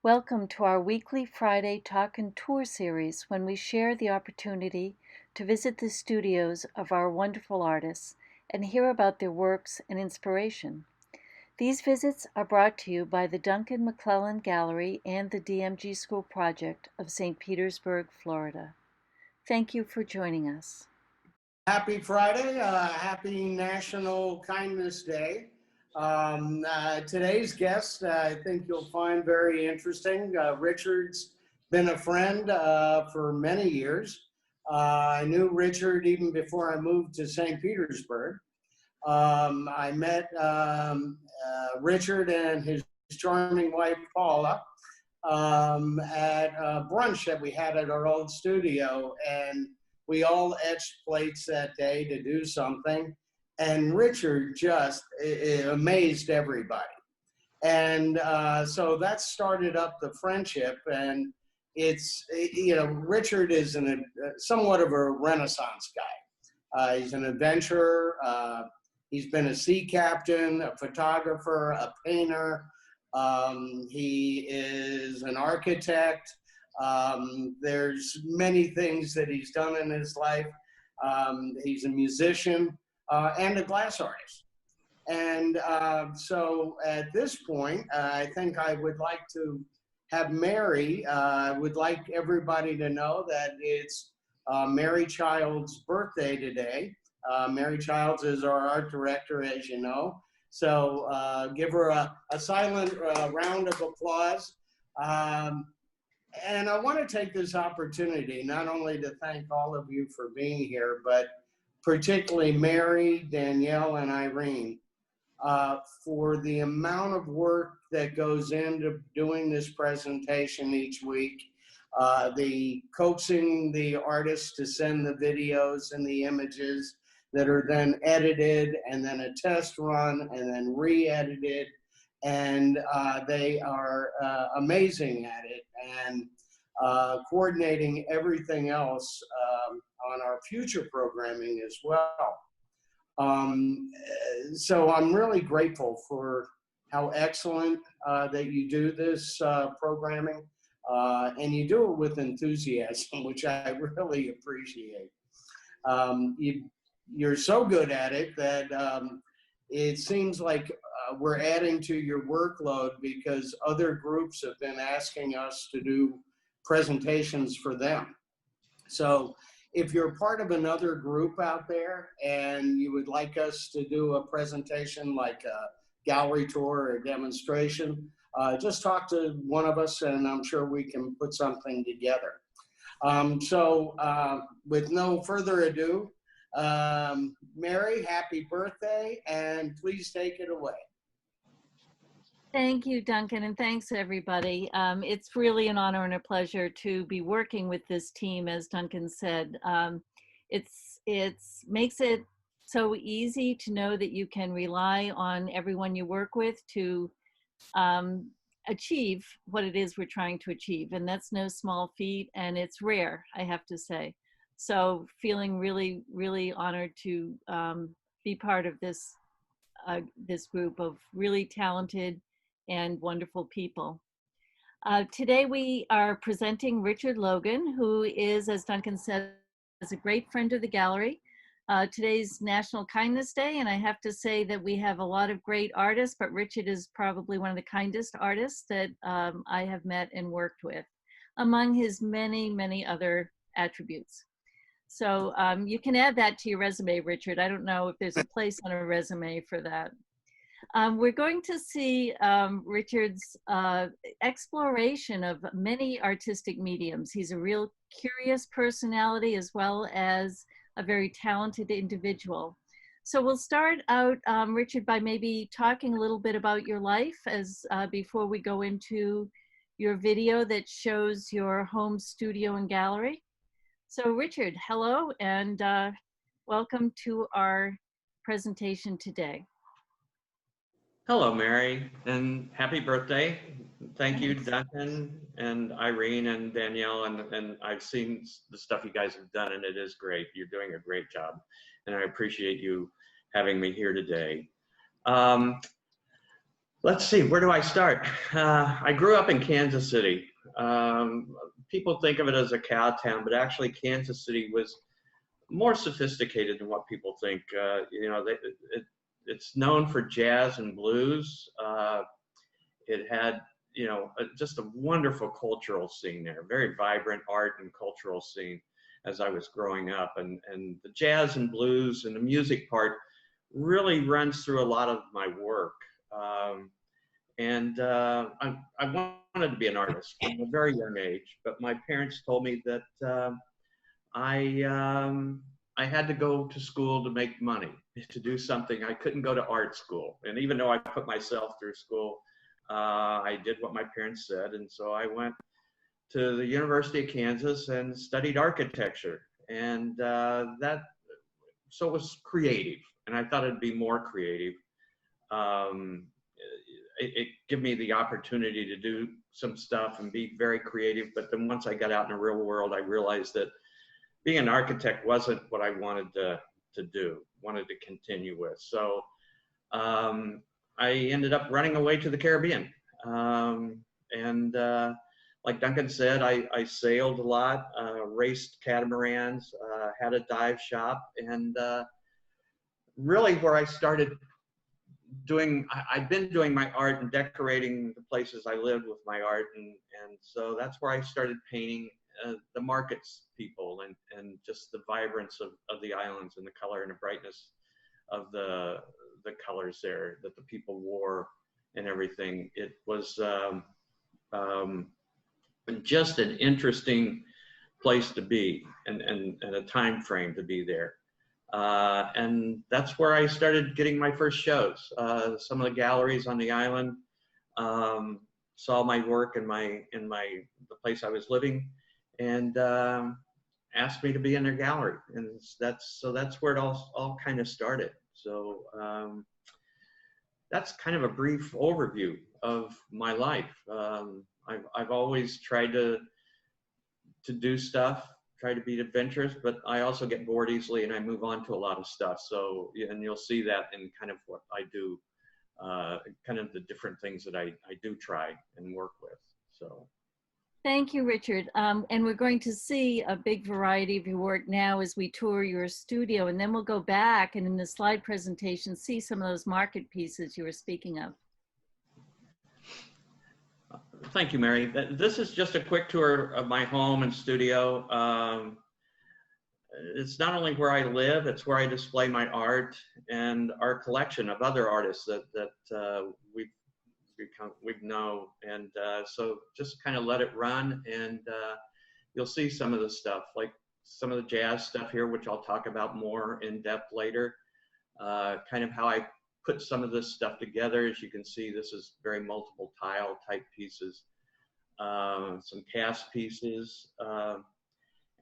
Welcome to our weekly Friday Talk and Tour series when we share the opportunity to visit the studios of our wonderful artists and hear about their works and inspiration. These visits are brought to you by the Duncan McClellan Gallery and the DMG School Project of St. Petersburg, Florida. Thank you for joining us. Happy Friday, happy National Kindness Day. Today's guest, I think you'll find very interesting. Richard's been a friend for many years. I knew Richard even before I moved to St. Petersburg. I met Richard and his charming wife, Paula, at a brunch that we had at our old studio, and we all etched plates that day to do something, and Richard just amazed everybody. And so that started up the friendship, and Richard is somewhat of a Renaissance guy. He's an adventurer. He's been a sea captain, a photographer, a painter. He is an architect. There's many things that he's done in his life. He's a musician and a glass artist. And so at this point, I think I would like to have Mary. I would like everybody to know that it's Mary Child's birthday today. Mary Childs is our art director, as you know. So give her a silent round of applause. And I want to take this opportunity not only to thank all of you for being here, but particularly Mary, Danielle, and Irene for the amount of work that goes into doing this presentation each week, the coaxing the artists to send the videos and the images that are then edited, and then a test run, and then re-edited. And they are amazing at it, and coordinating everything else on our future programming as well. So I'm really grateful for how excellent that you do this programming, and you do it with enthusiasm, which I really appreciate. You're so good at it that it seems like we're adding to your workload because other groups have been asking us to do presentations for them. So if you're part of another group out there and you would like us to do a presentation like a gallery tour or demonstration, just talk to one of us and I'm sure we can put something together. With no further ado, Mary, happy birthday, and please take it away. Thank you, Duncan, and thanks everybody. It's really an honor and a pleasure to be working with this team, as Duncan said. It makes it so easy to know that you can rely on everyone you work with to achieve what it is we're trying to achieve, and that's no small feat, and it's rare, I have to say. So feeling really, really honored to be part of this group of really talented and wonderful people. Today we are presenting Richard Logan, who is, as Duncan said, is a great friend of the gallery. Today's National Kindness Day, and I have to say that we have a lot of great artists, but Richard is probably one of the kindest artists that I have met and worked with, among his many, many other attributes. So you can add that to your resume, Richard. I don't know if there's a place on a resume for that. We're going to see Richard's exploration of many artistic mediums. He's a real curious personality as well as a very talented individual. So we'll start out, Richard, by maybe talking a little bit about your life as before we go into your video that shows your home studio and gallery. So Richard, hello, and welcome to our presentation today. Hello, Mary, and happy birthday. Thank you, Duncan and Irene and Danielle, and I've seen the stuff you guys have done, and it is great. You're doing a great job, and I appreciate you having me here today. Let's see, where do I start? I grew up in Kansas City. People think of it as a cow town, but actually Kansas City was more sophisticated than what people think. You know, it's known for jazz and blues. It had, you know, just a wonderful cultural scene there, very vibrant art and cultural scene as I was growing up. And the jazz and blues and the music part really runs through a lot of my work. I wanted to be an artist from a very young age, but my parents told me that I had to go to school to make money, to do something. I couldn't go to art school. And even though I put myself through school, I did what my parents said. And so I went to the University of Kansas and studied architecture. And so it was creative. And I thought it'd be more creative. It gave me the opportunity to do some stuff and be very creative. But then once I got out in the real world, I realized that being an architect wasn't what I wanted to wanted to continue with. So I ended up running away to the Caribbean. Like Duncan said, I sailed a lot, raced catamarans, had a dive shop, and really where I started I'd been doing my art and decorating the places I lived with my art, and so that's where I started painting the markets people and just the vibrance of the islands and the color and the brightness of the colors there that the people wore and everything. It was just an interesting place to be and a time frame to be there. And that's where I started getting my first shows. Some of the galleries on the island saw my work in the place I was living, and asked me to be in their gallery, and that's where it all kind of started. So that's kind of a brief overview of my life. I've always tried to do stuff, try to be adventurous, but I also get bored easily and I move on to a lot of stuff. So, and you'll see that in kind of what I do, kind of the different things that I do try and work with. So. Thank you, Richard. And we're going to see a big variety of your work now as we tour your studio, and then we'll go back and in the slide presentation, see some of those market pieces you were speaking of. Thank you, Mary. This is just a quick tour of my home and studio. It's not only where I live, it's where I display my art and our collection of other artists that we've known. And so just kind of let it run, and you'll see some of the stuff, like some of the jazz stuff here, which I'll talk about more in depth later. Kind of how I put some of this stuff together. As you can see, this is very multiple tile type pieces, some cast pieces.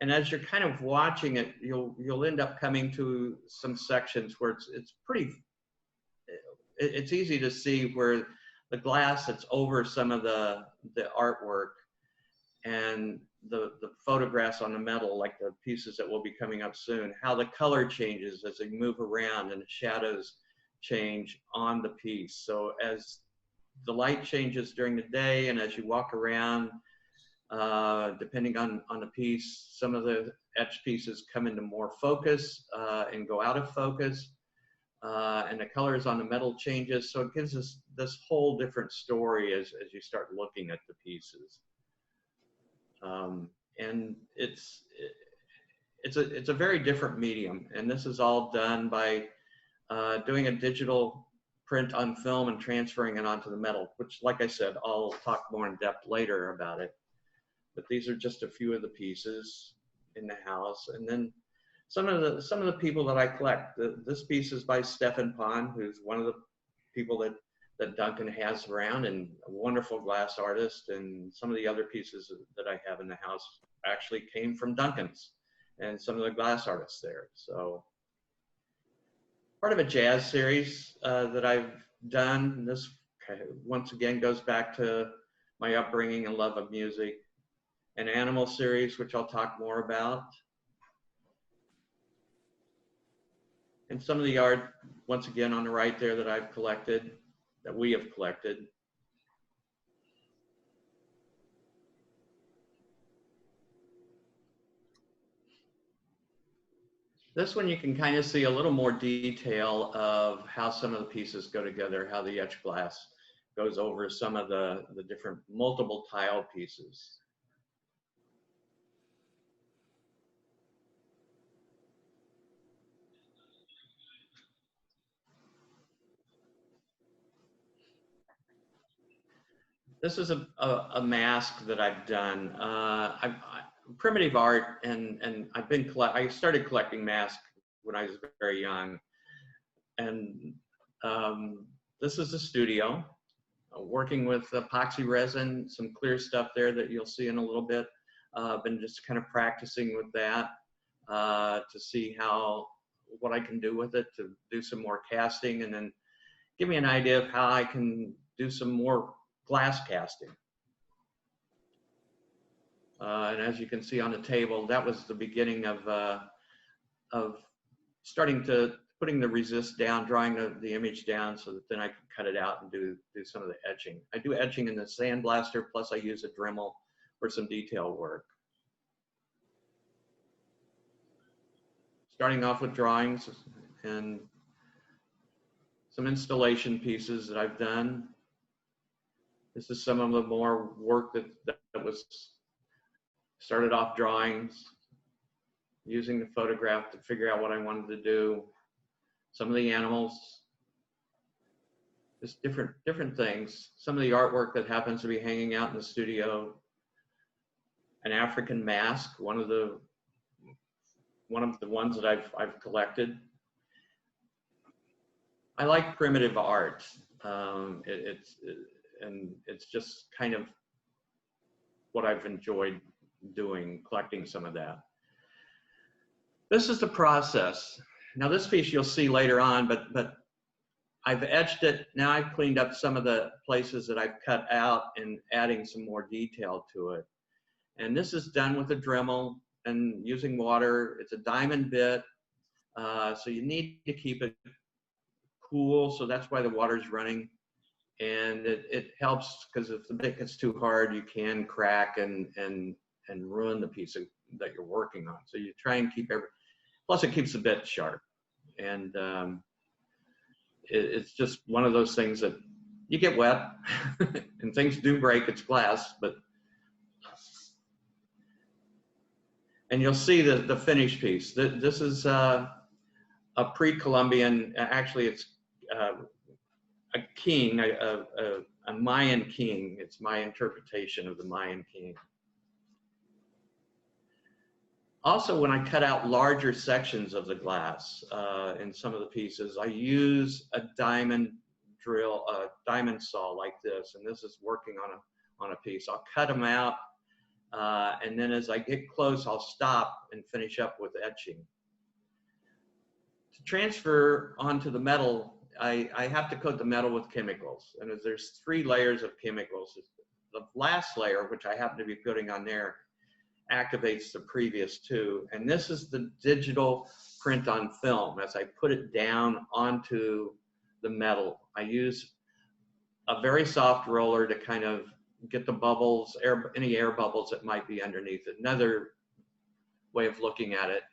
And as you're kind of watching it, you'll end up coming to some sections where it's easy to see where the glass that's over some of the artwork and the photographs on the metal, like the pieces that will be coming up soon, how the color changes as they move around and the shadows change on the piece. So as the light changes during the day and as you walk around, depending on the piece, some of the etched pieces come into more focus and go out of focus. And the colors on the metal changes. So it gives us this whole different story as you start looking at the pieces. And it's a very different medium. And this is all done by doing a digital print on film and transferring it onto the metal, which, like I said, I'll talk more in depth later about it. But these are just a few of the pieces in the house. And then some of the people that I collect. This piece is by Stefan Pond, who's one of the people that Duncan has around, and a wonderful glass artist. And some of the other pieces that I have in the house actually came from Duncan's and some of the glass artists there. So part of a jazz series that I've done. This once again goes back to my upbringing and love of music. An animal series, which I'll talk more about. And some of the art, once again, on the right there that I've collected. that we have collected. This one you can kind of see a little more detail of how some of the pieces go together, how the etched glass goes over some of the different multiple tile pieces. This is a mask that I've done. Primitive art, and I started collecting masks when I was very young. And this is a studio, working with epoxy resin, some clear stuff there that you'll see in a little bit. Been just kind of practicing with that to see what I can do with it, to do some more casting, and then give me an idea of how I can do some more glass casting. And as you can see on the table, that was the beginning of starting to putting the resist down, drawing the image down so that then I can cut it out and do some of the etching. I do etching in the sandblaster, plus I use a Dremel for some detail work. Starting off with drawings and some installation pieces that I've done. This is some of the more work that was started off drawings, using the photograph to figure out what I wanted to do. Some of the animals, just different things. Some of the artwork that happens to be hanging out in the studio. An African mask, one of the ones that I've collected. I like primitive art. It's just kind of what I've enjoyed doing, collecting some of that. This is the process. Now this piece you'll see later on, but I've etched it. Now I've cleaned up some of the places that I've cut out and adding some more detail to it. And this is done with a Dremel and using water. It's a diamond bit, so you need to keep it cool, so that's why the water's running. And it helps, because if the bit gets too hard, you can crack and ruin the piece that you're working on. So you try and keep plus it keeps the bit sharp. And it's just one of those things that you get wet and things do break. It's glass, and you'll see the finished piece. This is a pre-Columbian, actually it's a king, a Mayan king. It's my interpretation of the Mayan king. Also, when I cut out larger sections of the glass in some of the pieces, I use a diamond drill, a diamond saw like this, and this is working on a piece. I'll cut them out, and then as I get close, I'll stop and finish up with etching. To transfer onto the metal, I have to coat the metal with chemicals, and there's 3 layers of chemicals. The last layer, which I happen to be putting on there, activates the previous 2, and this is the digital print on film. As I put it down onto the metal, I use a very soft roller to kind of get the bubbles, any air bubbles that might be underneath it. Another way of looking at it.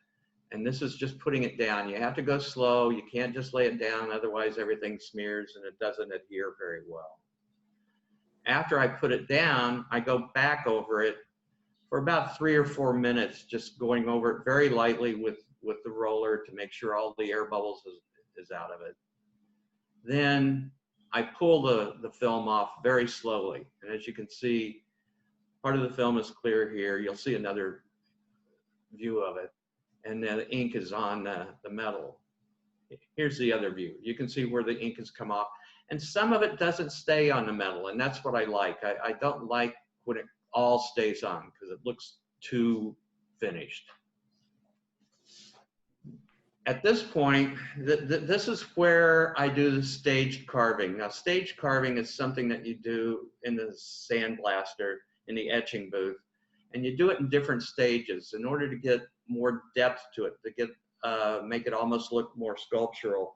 And this is just putting it down. You have to go slow. You can't just lay it down, otherwise everything smears and it doesn't adhere very well. After I put it down, I go back over it for about 3 or 4 minutes, just going over it very lightly with the roller to make sure all the air bubbles is out of it. Then I pull the film off very slowly. And as you can see, part of the film is clear here. You'll see another view of it. And the ink is on the metal. Here's the other view. You can see where the ink has come off. And some of it doesn't stay on the metal, and that's what I like. I don't like when it all stays on, because it looks too finished. At this point, this is where I do the staged carving. Now, staged carving is something that you do in the sandblaster, in the etching booth, and you do it in different stages in order to get more depth to it, to get make it almost look more sculptural.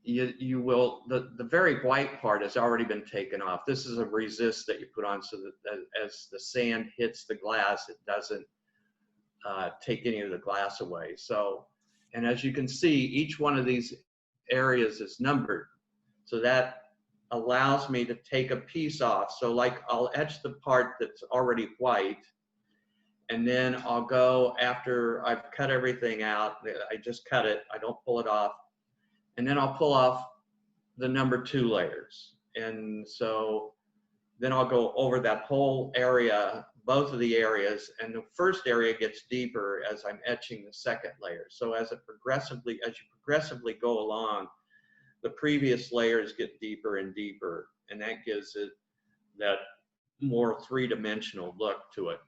you will, the very white part has already been taken off. This is a resist that you put on so that as the sand hits the glass, it doesn't take any of the glass away. So, and as you can see, each one of these areas is numbered. So that allows me to take a piece off. So like I'll etch the part that's already white, and then I'll go after I've cut everything out. I just cut it, I don't pull it off. And then I'll pull off the number 2 layers. And so then I'll go over that whole area, both of the areas, and the first area gets deeper as I'm etching the second layer. So as you progressively go along, the previous layers get deeper and deeper, and that gives it that more 3-dimensional look to it.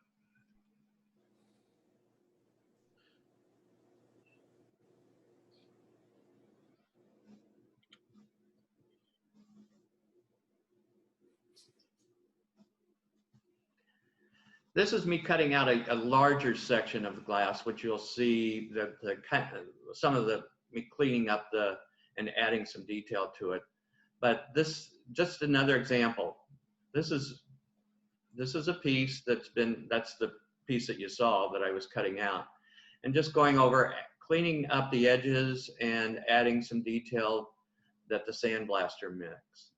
This is me cutting out a larger section of the glass, which you'll see some of me cleaning up and adding some detail to it. But this, just another example. This is a piece that's the piece that you saw that I was cutting out, and just going over, cleaning up the edges and adding some detail that the sandblaster mix.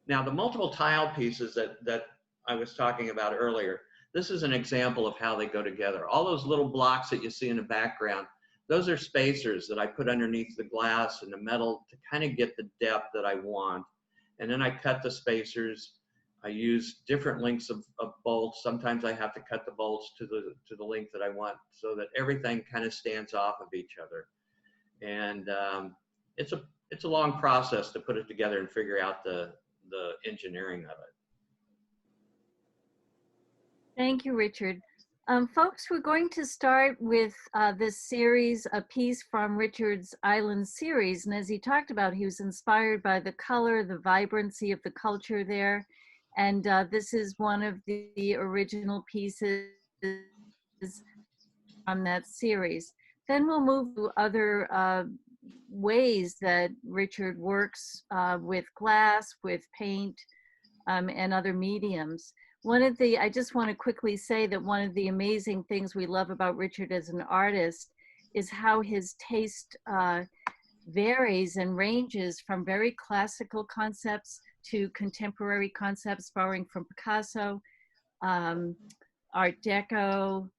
Now the multiple tile pieces that I was talking about earlier, this is an example of how they go together. All those little blocks that you see in the background, those are spacers that I put underneath the glass and the metal to kind of get the depth that I want. And then I cut the spacers. I use different lengths of bolts. Sometimes I have to cut the bolts to the length that I want so that everything kind of stands off of each other. And it's a long process to put it together and figure out the engineering of it. Thank you, Richard. Folks, we're going to start with this series, a piece from Richard's Island series. And as he talked about, he was inspired by the color, the vibrancy of the culture there. And this is one of the original pieces from that series. Then we'll move to other ways that Richard works with glass, with paint, and other mediums. I just want to quickly say that one of the amazing things we love about Richard as an artist is how his taste varies and ranges from very classical concepts to contemporary concepts, borrowing from Picasso, Art Deco,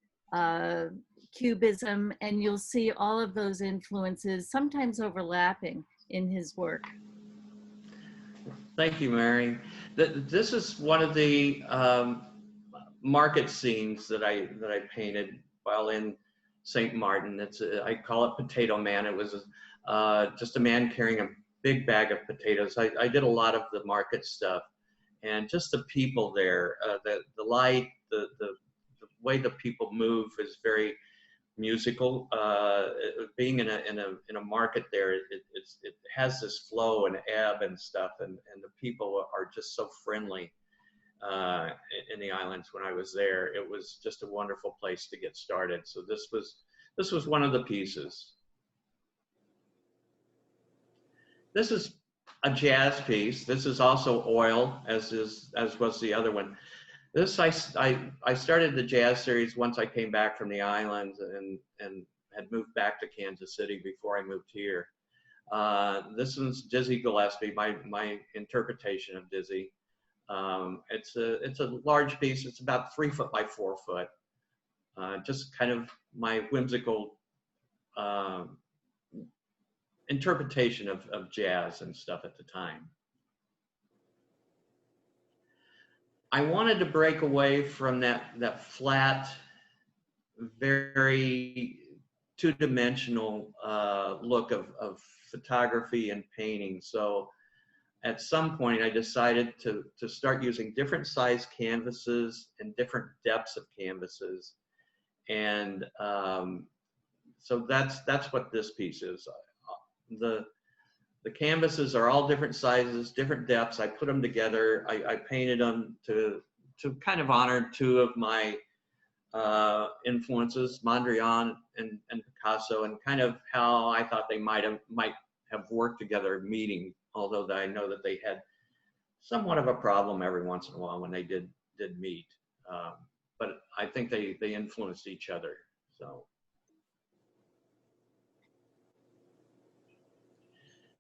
Cubism, and you'll see all of those influences sometimes overlapping in his work. Thank you, Mary. This is one of the market scenes that I painted while in St. Martin. I call it Potato Man. It was just a man carrying a big bag of potatoes. I did a lot of the market stuff, and just the people there, the light, the way the people move is very musical. Being in a market there, it has this flow and ebb and stuff, and the people are just so friendly in the islands. When I was there, it was just a wonderful place to get started. So this was one of the pieces. This is a jazz piece. This is also oil, as was the other one. This, I started the jazz series once I came back from the islands and had moved back to Kansas City before I moved here. This one's Dizzy Gillespie, my interpretation of Dizzy. It's a large piece. It's about 3 foot by 4 foot. Just kind of my whimsical interpretation of jazz and stuff at the time. I wanted to break away from that flat, very two-dimensional look of photography and painting. So at some point I decided to start using different size canvases and different depths of canvases. And so that's what this piece is. The canvases are all different sizes, different depths. I put them together. I painted them to kind of honor 2 of my influences, Mondrian and Picasso, and kind of how I thought they might have worked together meeting, although I know that they had somewhat of a problem every once in a while when they did meet. But I think they influenced each other. So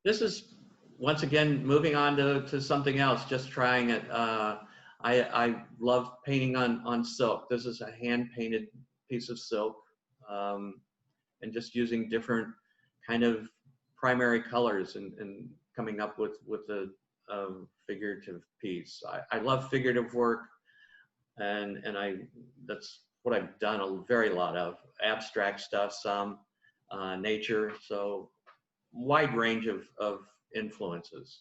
this is, once again, moving on to something else, just trying it. I love painting on silk. This is a hand-painted piece of silk, and just using different kind of primary colors and coming up with a figurative piece. I love figurative work, and that's what I've done a very lot of. Abstract stuff, some nature, so wide range of influences.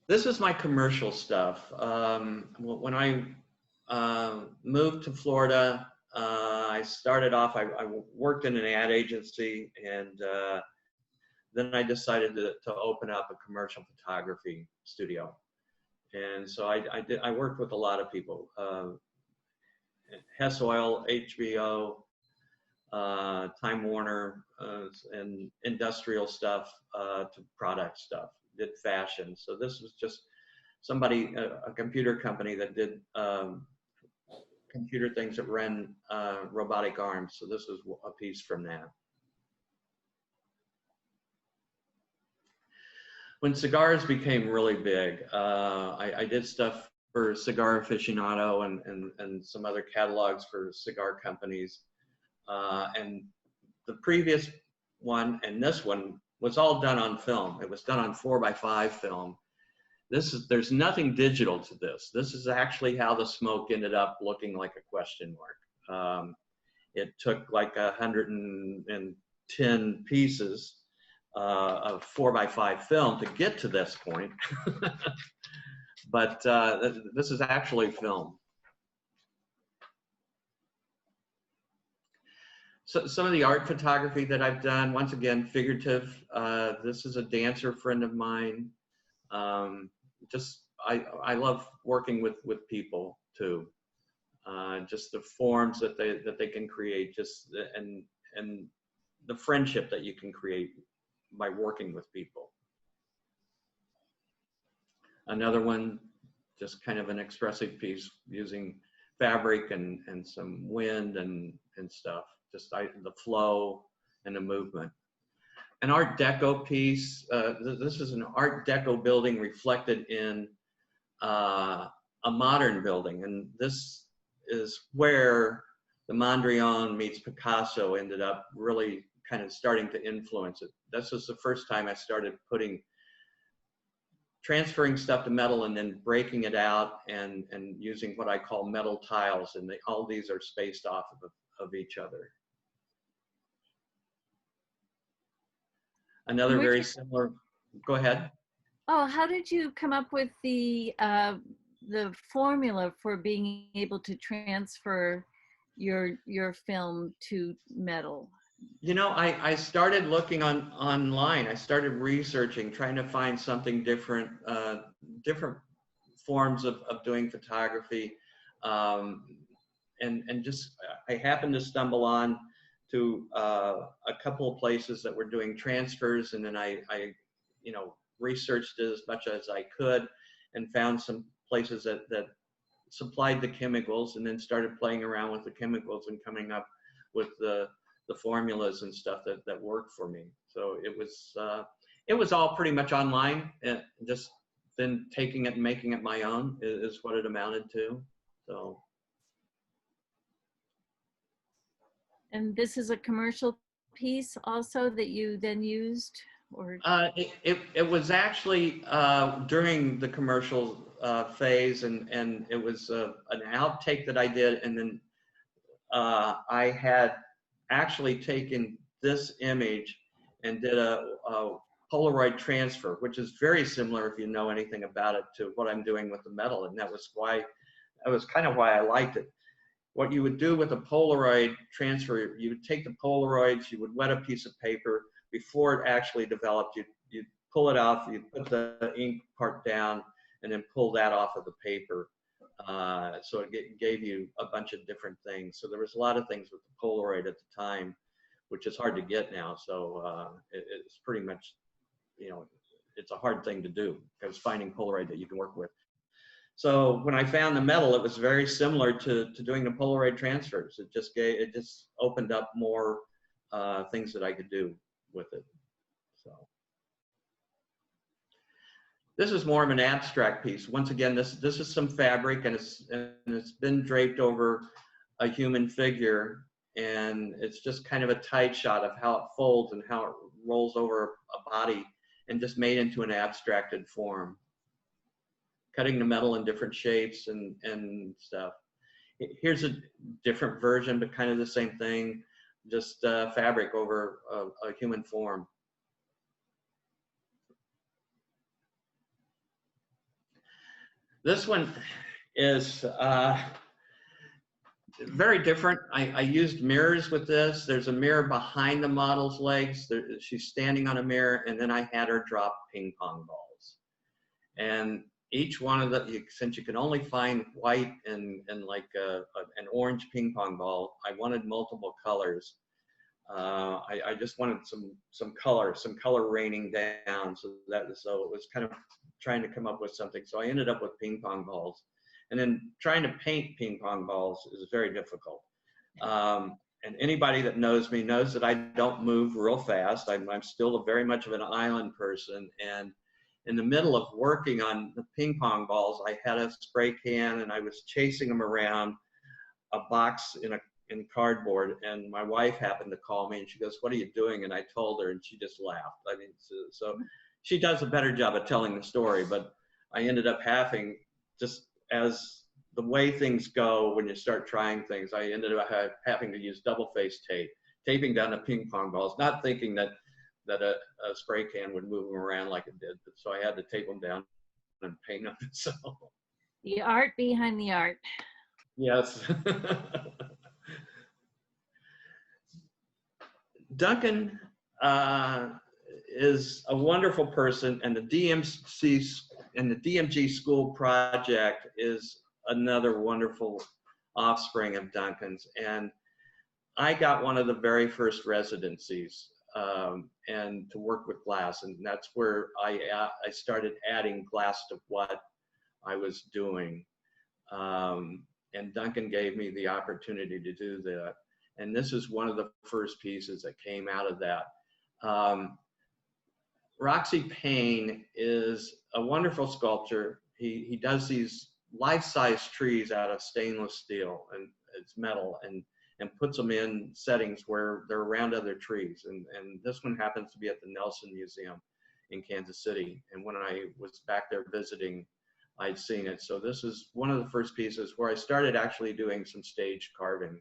This is my commercial stuff. When I moved to Florida, I started off, I worked in an ad agency, and then I decided to open up a commercial photography studio. And so I worked with a lot of people, Hess Oil, HBO, Time Warner, and industrial stuff to product stuff, did fashion. So this was just somebody, a computer company that did computer things that ran robotic arms. So this was a piece from that. When cigars became really big, I did stuff for Cigar Aficionado and some other catalogs for cigar companies. And the previous one and this one was all done on film. It was done on 4x5 film. There's nothing digital to this. This is actually how the smoke ended up looking like a question mark. It took like 110 pieces of 4x5 film to get to this point. But this is actually film. So some of the art photography that I've done, once again, figurative. This is a dancer friend of mine. I love working with people too. Just the forms that they can create, and the friendship that you can create by working with people. Another one, just kind of an expressive piece using fabric and some wind and stuff. Just the flow and the movement. An Art Deco piece. This is an Art Deco building reflected in a modern building, and this is where the Mondrian meets Picasso ended up really kind of starting to influence it. This was the first time I started transferring stuff to metal and then breaking it out and using what I call metal tiles, and all these are spaced off of each other. Another very similar, go ahead. Oh, how did you come up with the formula for being able to transfer your film to metal? You know, I started looking online. I started researching, trying to find something different, different forms of doing photography. And just, I happened to stumble on to a couple of places that were doing transfers, and then I researched it as much as I could and found some places that supplied the chemicals, and then started playing around with the chemicals and coming up with the formulas and stuff that worked for me. So it was all pretty much online, and just then taking it and making it my own is what it amounted to. So. And this is a commercial piece also that you then used, or? It was actually during the commercial phase, and it was an outtake that I did, and then I had actually taken this image and did a Polaroid transfer, which is very similar, if you know anything about it, to what I'm doing with the metal, and that was kind of why I liked it. What you would do with a Polaroid transfer, you would take the Polaroids, you would wet a piece of paper before it actually developed. You'd pull it off, you'd put the ink part down, and then pull that off of the paper. So it gave you a bunch of different things. So there was a lot of things with the Polaroid at the time, which is hard to get now. So it's pretty much, you know, it's a hard thing to do, because finding Polaroid that you can work with. So when I found the metal, it was very similar to doing the Polaroid transfers. It just opened up more things that I could do with it. So this is more of an abstract piece. Once again, this is some fabric, and it's been draped over a human figure, and it's just kind of a tight shot of how it folds and how it rolls over a body, and just made into an abstracted form. Cutting the metal in different shapes and stuff. Here's a different version, but kind of the same thing, just fabric over a human form. This one is very different. I used mirrors with this. There's a mirror behind the model's legs. She's standing on a mirror, and then I had her drop ping pong balls. And each one of the, since you can only find white and like an orange ping pong ball, I wanted multiple colors. I just wanted some color raining down, so it was kind of trying to come up with something. So I ended up with ping pong balls, and then trying to paint ping pong balls is very difficult. And anybody that knows me knows that I don't move real fast. I'm still very much of an island person, and in the middle of working on the ping pong balls, I had a spray can, and I was chasing them around a box in cardboard, and my wife happened to call me, and she goes, "What are you doing?" And I told her, and she just laughed. I mean, so she does a better job of telling the story, but I ended up having, just as the way things go when you start trying things, I ended up having to use double-faced tape, taping down the ping pong balls, not thinking that a spray can would move them around like it did. But so I had to tape them down and paint them. So The art behind the art. yes. Duncan is a wonderful person, and the DMG school project is another wonderful offspring of Duncan's. And I got one of the very first residencies, and to work with glass, and that's where I started adding glass to what I was doing. And Duncan gave me the opportunity to do that. And this is one of the first pieces that came out of that. Roxy Payne is a wonderful sculptor. He does these life-size trees out of stainless steel, and it's metal, and puts them in settings where they're around other trees. And this one happens to be at the Nelson Museum in Kansas City. And when I was back there visiting, I'd seen it. So this is one of the first pieces where I started actually doing some stage carving,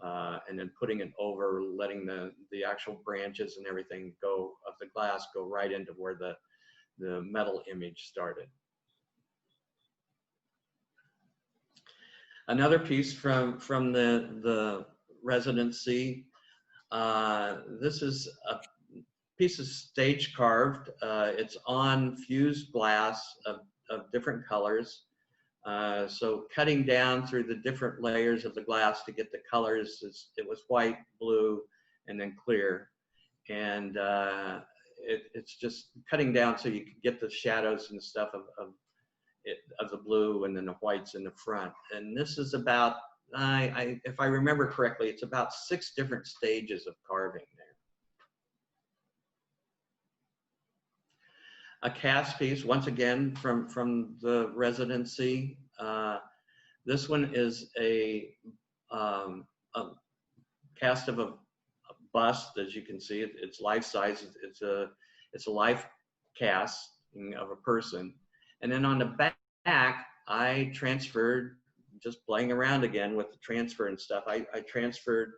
and then putting it over, letting the actual branches and everything go of the glass go right into where the metal image started. Another piece from the residency. This is a piece of stage carved. It's on fused glass of different colors. So cutting down through the different layers of the glass to get the colors, it was white, blue, and then clear. And it's just cutting down so you could get the shadows and stuff of the blue, and then the whites in the front. And this is about, if I remember correctly, it's about 6 different stages of carving there. A cast piece, once again, from the residency. This one is a cast of a bust, as you can see. It's life size. It's a life cast of a person. And then on the back, I transferred, just playing around again with the transfer and stuff, I transferred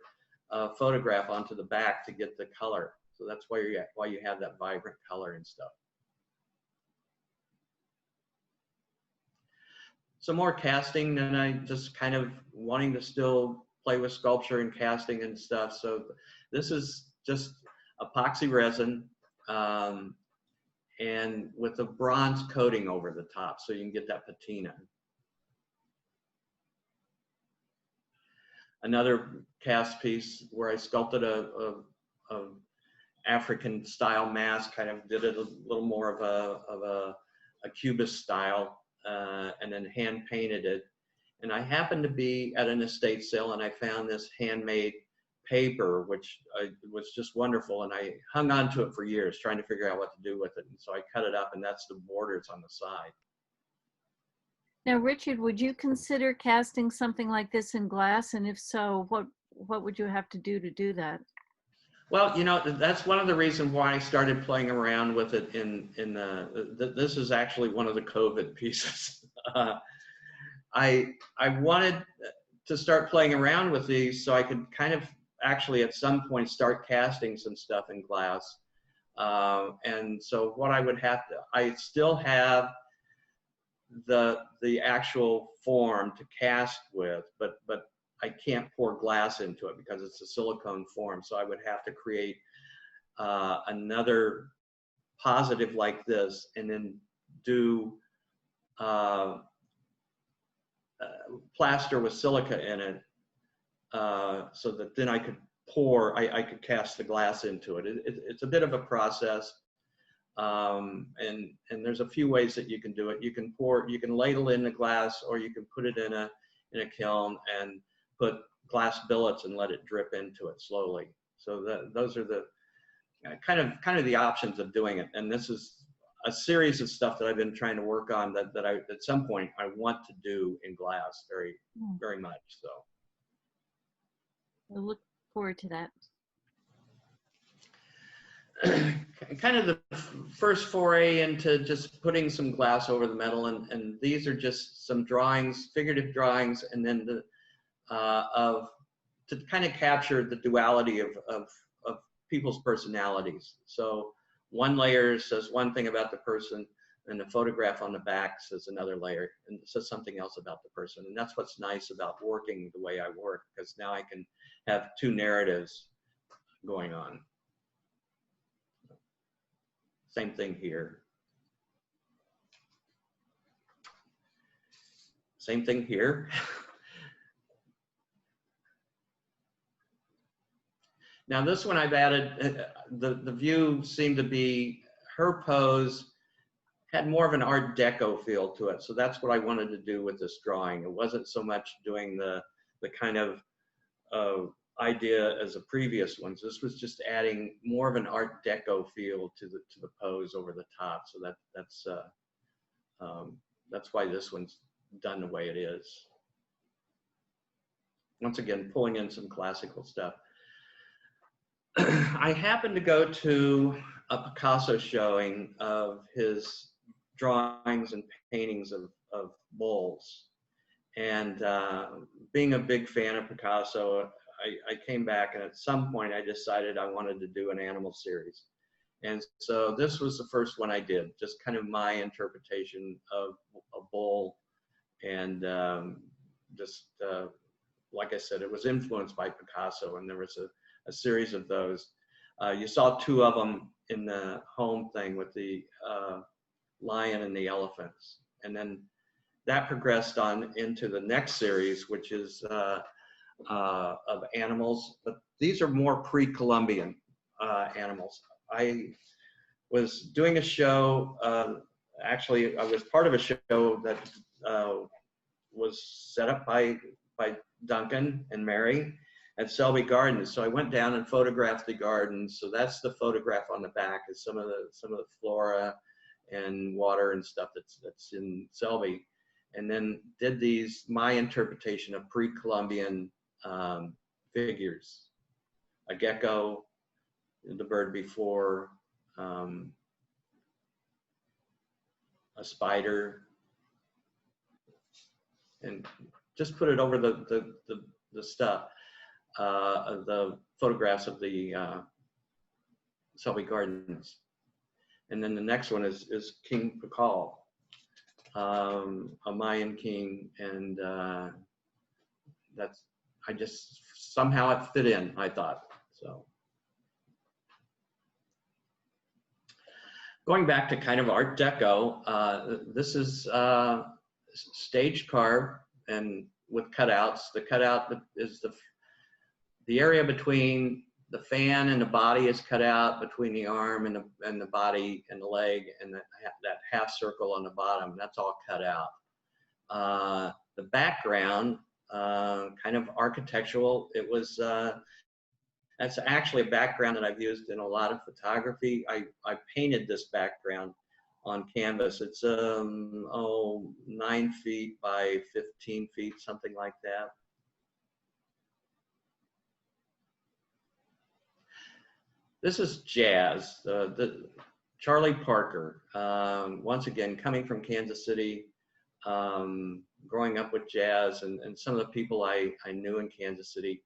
a photograph onto the back to get the color. So that's why you have that vibrant color and stuff. Some more casting, and I just kind of wanting to still play with sculpture and casting and stuff. So this is just epoxy resin, and with a bronze coating over the top, so you can get that patina. Another cast piece where I sculpted a African style mask, kind of did it a little more of a cubist style, and then hand painted it. And I happened to be at an estate sale and I found this handmade paper, which was just wonderful. And I hung on to it for years, trying to figure out what to do with it. And so I cut it up, and that's the borders on the side. Now, Richard, would you consider casting something like this in glass? And if so, what would you have to do that? Well, you know, that's one of the reasons why I started playing around with it this is actually one of the COVID pieces. I wanted to start playing around with these so I could kind of actually at some point start casting some stuff in glass. And so what I would have to, I still have the actual form to cast with, but I can't pour glass into it because it's a silicone form. So I would have to create another positive like this, and then do plaster with silica in it, so that then I could pour, I could cast the glass into it. It's a bit of a process, and there's a few ways that you can do it. You can ladle in the glass, or you can put it in a kiln and put glass billets and let it drip into it slowly. So those are the kind of the options of doing it. And this is a series of stuff that I've been trying to work on that I, at some point, I want to do in glass very, very much. So I look forward to that. Kind of the first foray into just putting some glass over the metal, and these are just some drawings, figurative drawings, and then to kind of capture the duality of people's personalities. So one layer says one thing about the person, and the photograph on the back says another layer and says something else about the person. And that's what's nice about working the way I work, because now I can have two narratives going on. Same thing here. Same thing here. Now this one I've added, the view seemed to be, her pose had more of an Art Deco feel to it. So that's what I wanted to do with this drawing. It wasn't so much doing the kind of idea as the previous ones. This was just adding more of an Art Deco feel to the pose over the top. So that's why this one's done the way it is. Once again, pulling in some classical stuff. I happened to go to a Picasso showing of his drawings and paintings of bulls. And being a big fan of Picasso, I came back, and at some point I decided I wanted to do an animal series. And so this was the first one I did, just kind of my interpretation of a bull. And like I said, it was influenced by Picasso, and there was a series of those. You saw two of them in the home thing with the lion and the elephants. And then that progressed on into the next series, which is of animals, but these are more pre-Columbian animals. I was doing a show, actually I was part of a show that was set up by Duncan and Mary at Selby Gardens. So I went down and photographed the gardens. So that's the photograph on the back, is some of the flora and water and stuff that's in Selby. And then did my interpretation of pre-Columbian figures. A gecko, the bird before, a spider, and just put it over the stuff, the photographs of the Selby Gardens. And then the next one is King Pakal, a Mayan king, and I just, somehow it fit in, I thought. So going back to kind of Art Deco, this is stage carved and with cutouts. The cutout is the area between the fan and the body is cut out between the arm and the body and the leg, and that half circle on the bottom, that's all cut out. The background, kind of architectural, it was, that's actually a background that I've used in a lot of photography. I painted this background on canvas. It's 9 feet by 15 feet, something like that. This is jazz. Charlie Parker, once again, coming from Kansas City, growing up with jazz, and some of the people I knew in Kansas City.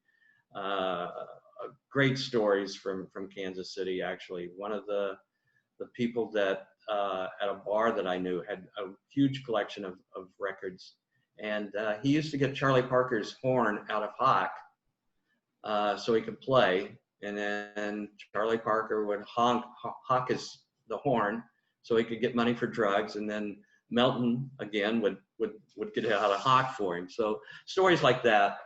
Great stories from Kansas City, actually. One of the people that at a bar that I knew had a huge collection of records, and he used to get Charlie Parker's horn out of hock so he could play, and then Charlie Parker would hock the horn so he could get money for drugs, and then Melton again would get it out of hock for him. So stories like that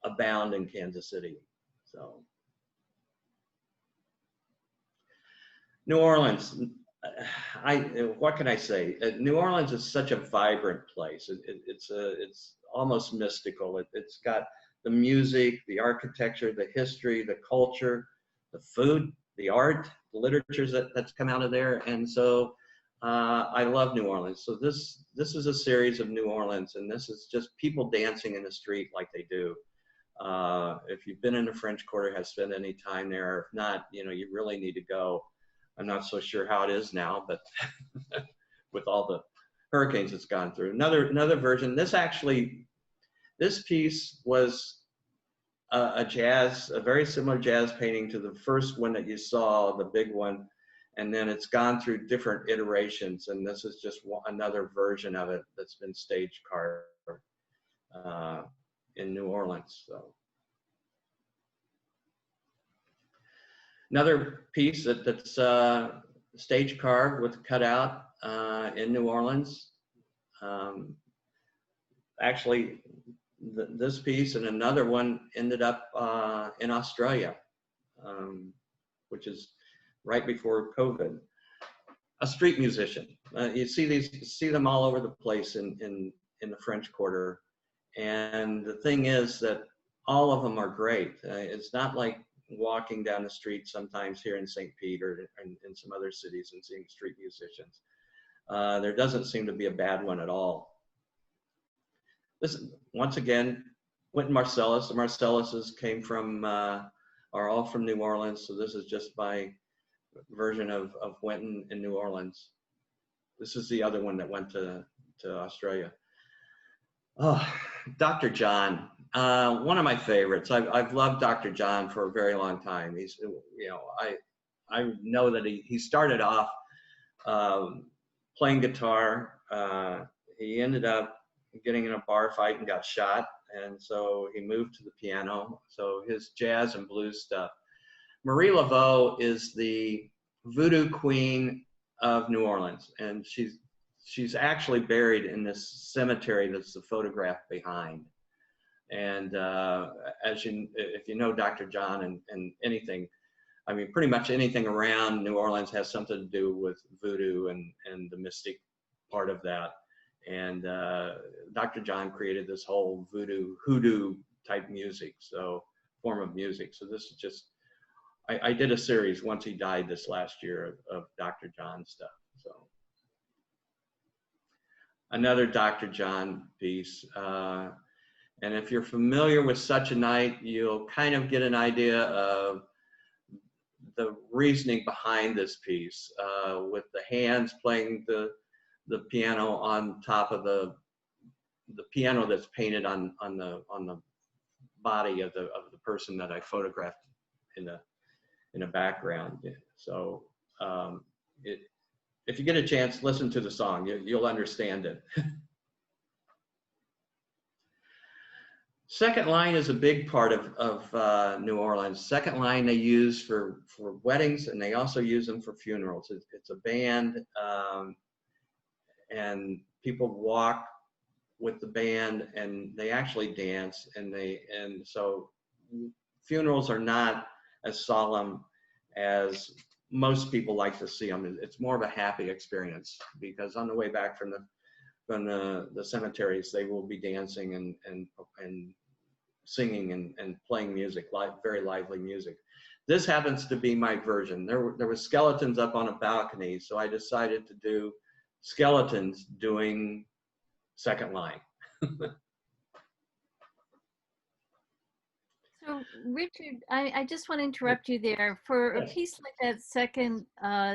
abound in Kansas City. So New Orleans, what can I say? New Orleans is such a vibrant place. It's almost mystical. It's got the music, the architecture, the history, the culture, the food, the art, the literature that's come out of there. And so I love New Orleans. So this is a series of New Orleans, and this is just people dancing in the street like they do. If you've been in the French Quarter, have spent any time there, if not, you really need to go. I'm not so sure how it is now, but with all the hurricanes it's gone through. Another version. This piece was a very similar jazz painting to the first one that you saw, the big one, and then it's gone through different iterations, and this is just another version of it that's been stage carved in New Orleans. So another piece that's stage carved with cutout in New Orleans. Actually, this piece and another one ended up in Australia, which is right before COVID. A street musician. You see them all over the place in the French Quarter. And the thing is that all of them are great. It's not like walking down the street sometimes here in St. Pete or in some other cities and seeing street musicians. There doesn't seem to be a bad one at all. This, once again, Wynton Marsalis. The Marsalises are all from New Orleans, so this is just my version of Wynton in New Orleans. This is the other one that went to Australia. Oh, Dr. John, one of my favorites. I've loved Dr. John for a very long time. He's, I know that he started off playing guitar. He ended up getting in a bar fight and got shot, and so he moved to the piano. So his jazz and blues stuff. Marie Laveau is the voodoo queen of New Orleans, and she's actually buried in this cemetery that's the photograph behind. And if you know Dr. John and anything, I mean, pretty much anything around New Orleans has something to do with voodoo and the mystic part of that. And Dr. John created this whole hoodoo type music, form of music. So this is just, I did a series once he died this last year of Dr. John stuff. So another Dr. John piece. And if you're familiar with Such a Night, you'll kind of get an idea of the reasoning behind this piece, with the hands playing the piano on top of the piano that's painted on the body of the person that I photographed in the background. So if you get a chance, listen to the song. You'll understand it. Second line is a big part of New Orleans. Second line they use for weddings, and they also use them for funerals. It's a band, and people walk with the band, and they actually dance, and so funerals are not as solemn as most people like to see them. It's more of a happy experience, because on the way back from the cemeteries, they will be dancing and singing and playing music, very lively music. This happens to be my version. There were skeletons up on a balcony, so I decided to do skeletons doing second line. So Richard, I just want to interrupt you there. For a Yes. piece like that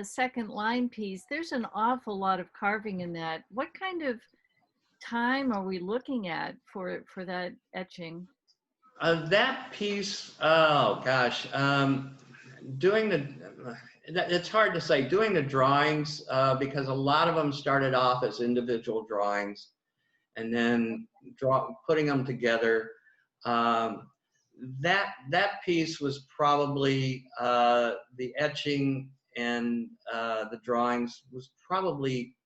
second line piece, there's an awful lot of carving in that. What kind of time are we looking at for that etching? That piece, oh gosh, it's hard to say. Doing the drawings, because a lot of them started off as individual drawings, and then putting them together. That piece was probably the etching and the drawings was probably,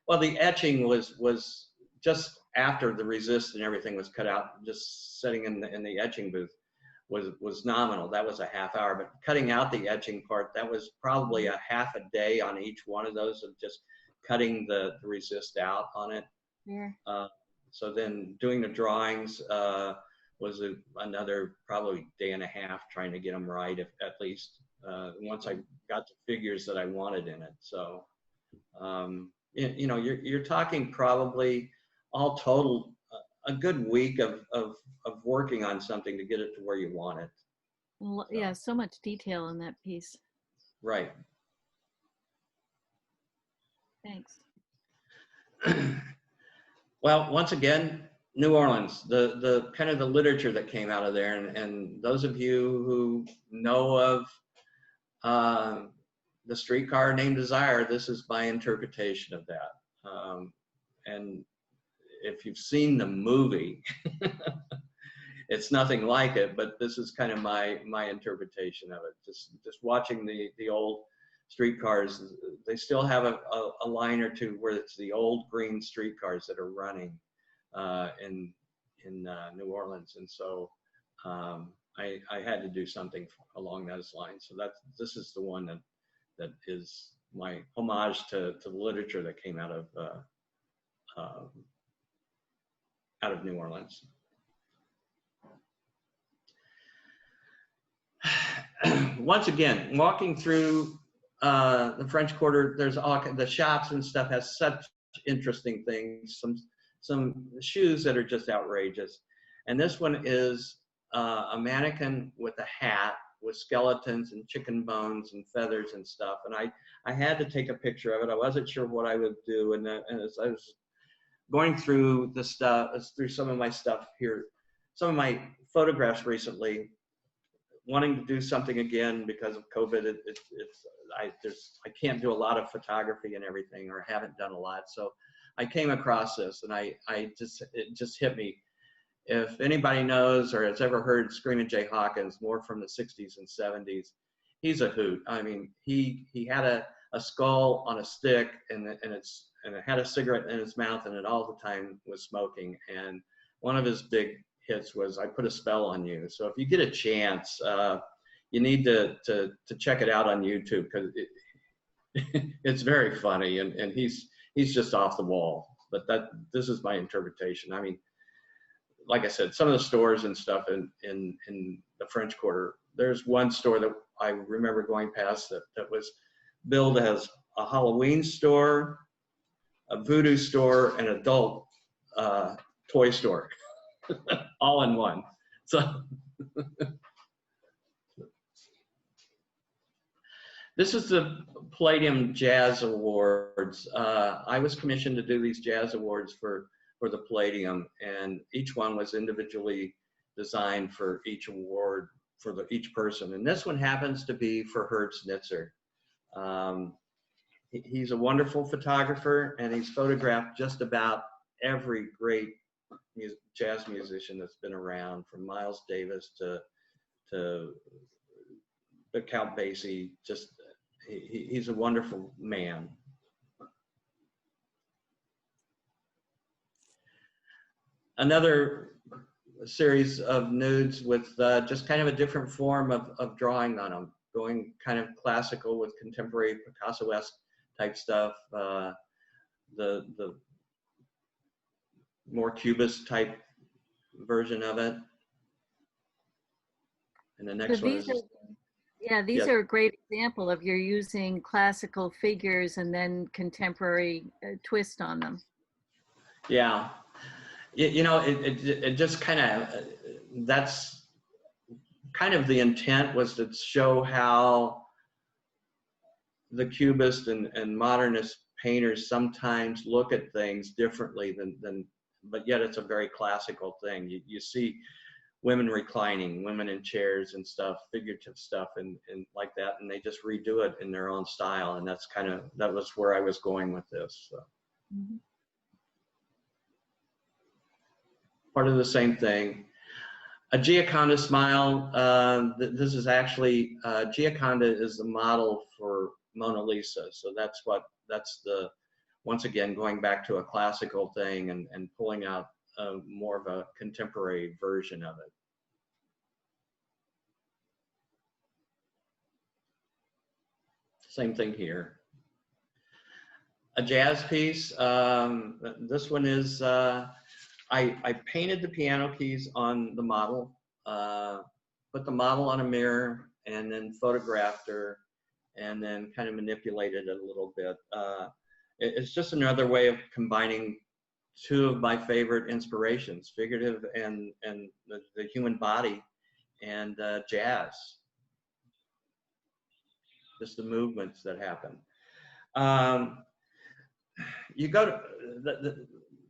well, the etching was just after the resist and everything was cut out. Just sitting in the etching booth was nominal. That was a half hour. But cutting out the etching part, that was probably a half a day on each one of those, of just cutting the resist out on it. Yeah. So then doing the drawings was another probably day and a half, trying to get them right, at least once I got the figures that I wanted in it. So you know, you're talking probably all total a good week of working on something to get it to where you want it. Yeah, so much detail in that piece. Right. Thanks. Well, once again, New Orleans, the kind of the literature that came out of there, and those of you who know of the Streetcar Named Desire, this is my interpretation of that. And if you've seen the movie, it's nothing like it, but this is kind of my interpretation of it. Just watching the old streetcars, they still have a line or two where it's the old green streetcars that are running in New Orleans, and so I had to do something along those lines. So this is the one that is my homage to the literature that came out of New Orleans. Once again, walking through the French Quarter, there's all the shops and stuff has such interesting things. Some shoes that are just outrageous, and this one is a mannequin with a hat with skeletons and chicken bones and feathers and stuff. And I had to take a picture of it. I wasn't sure what I would do, and as I was going through the stuff, through some of my stuff here, some of my photographs recently, wanting to do something again because of COVID. I can't do a lot of photography and everything, or haven't done a lot. So I came across this, and it just hit me. If anybody knows or has ever heard Screaming Jay Hawkins, more from the 60s and 70s, he's a hoot. I mean, he had a skull on a stick, and it had a cigarette in his mouth, and it all the time was smoking. And one of his big hits was "I Put a Spell on You." So if you get a chance, you need to check it out on YouTube, because it's very funny, and he's just off the wall. But this is my interpretation. I mean, like I said, some of the stores and stuff in the French Quarter, there's one store that I remember going past that was billed as a Halloween store, a voodoo store, and adult toy store, all in one. So this is the Palladium Jazz Awards. I was commissioned to do these jazz awards for the Palladium, and each one was individually designed for each award for each person. And this one happens to be for Herb Snitzer. He's a wonderful photographer, and he's photographed just about every great jazz musician that's been around, from Miles Davis to Count Basie. Just he's a wonderful man. Another series of nudes with just kind of a different form of drawing on them, going kind of classical with contemporary Picasso-esque type stuff, the more cubist type version of it. And the next one is, yeah, these yeah. are a great example of you're using classical figures and then contemporary twist on them. Yeah. You know, it just kind of, that's kind of the intent, was to show how the cubist and modernist painters sometimes look at things differently than but yet it's a very classical thing. You see women reclining, women in chairs and stuff, figurative stuff and like that, and they just redo it in their own style. And that's kind of, that was where I was going with this. So. Mm-hmm. Part of the same thing. A Gioconda smile. This is actually, Gioconda is the model for Mona Lisa. So that's the, once again, going back to a classical thing and pulling out more of a contemporary version of it. Same thing here. A jazz piece. This one is, I painted the piano keys on the model, put the model on a mirror, and then photographed her, and then kind of manipulated it a little bit. It's just another way of combining two of my favorite inspirations, figurative and the human body, and jazz. Just the movements that happen. You go to the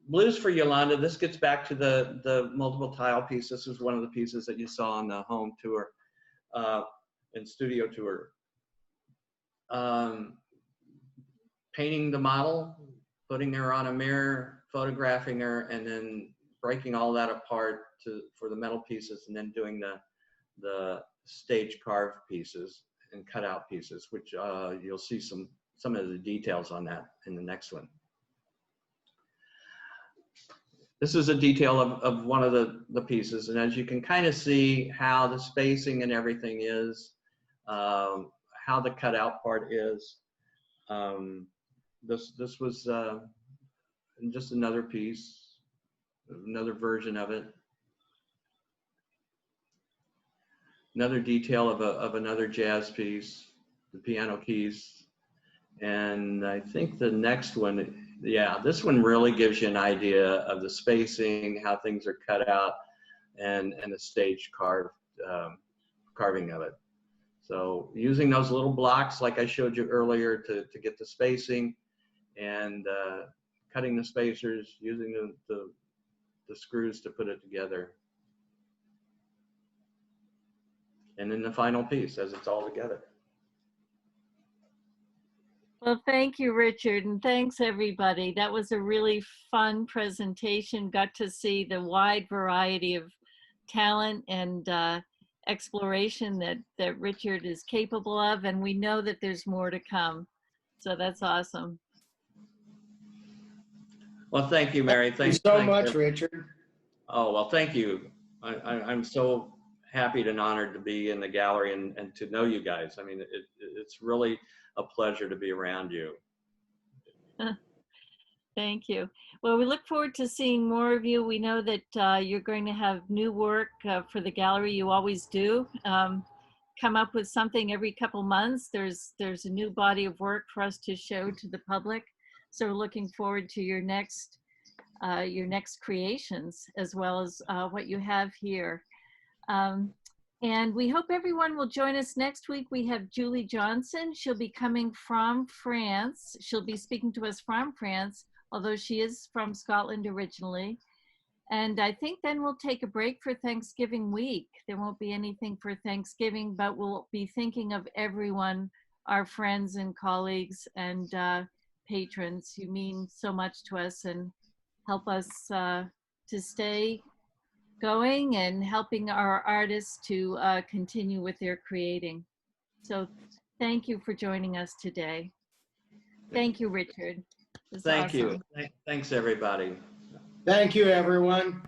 Blues for Yolanda. This gets back to the multiple tile piece. This was one of the pieces that you saw on the home tour and studio tour. Painting the model, putting her on a mirror, photographing her, and then breaking all that apart for the metal pieces, and then doing the stage carved pieces and cutout pieces, which you'll see some of the details on that in the next one. This is a detail of one of the pieces, and as you can kind of see how the spacing and everything is, how the cutout part is. This was just another piece, another version of it. Another detail of another jazz piece, the piano keys. And I think the next one, yeah, this one really gives you an idea of the spacing, how things are cut out, and the stage carving of it. So using those little blocks like I showed you earlier to get the spacing, and cutting the spacers, using the screws to put it together. And then the final piece as it's all together. Well, thank you, Richard, and thanks everybody. That was a really fun presentation. Got to see the wide variety of talent and exploration that Richard is capable of, and we know that there's more to come. So that's awesome. Well, thank you, Mary. Thank you so much, Richard. Oh, well, thank you. I'm so happy and honored to be in the gallery and to know you guys. I mean, it's really a pleasure to be around you. Thank you. Well, we look forward to seeing more of you. We know that you're going to have new work for the gallery. You always do. Come up with something every couple months. There's a new body of work for us to show to the public. So we're looking forward to your next creations, as well as what you have here. And we hope everyone will join us next week. We have Julie Johnson. She'll be coming from France. She'll be speaking to us from France, although she is from Scotland originally. And I think then we'll take a break for Thanksgiving week. There won't be anything for Thanksgiving, but we'll be thinking of everyone, our friends and colleagues and patrons who mean so much to us and help us to stay going and helping our artists to continue with their creating. So thank you for joining us today. Thank you, Richard. Thank you. Thanks, everybody. Thank you, everyone.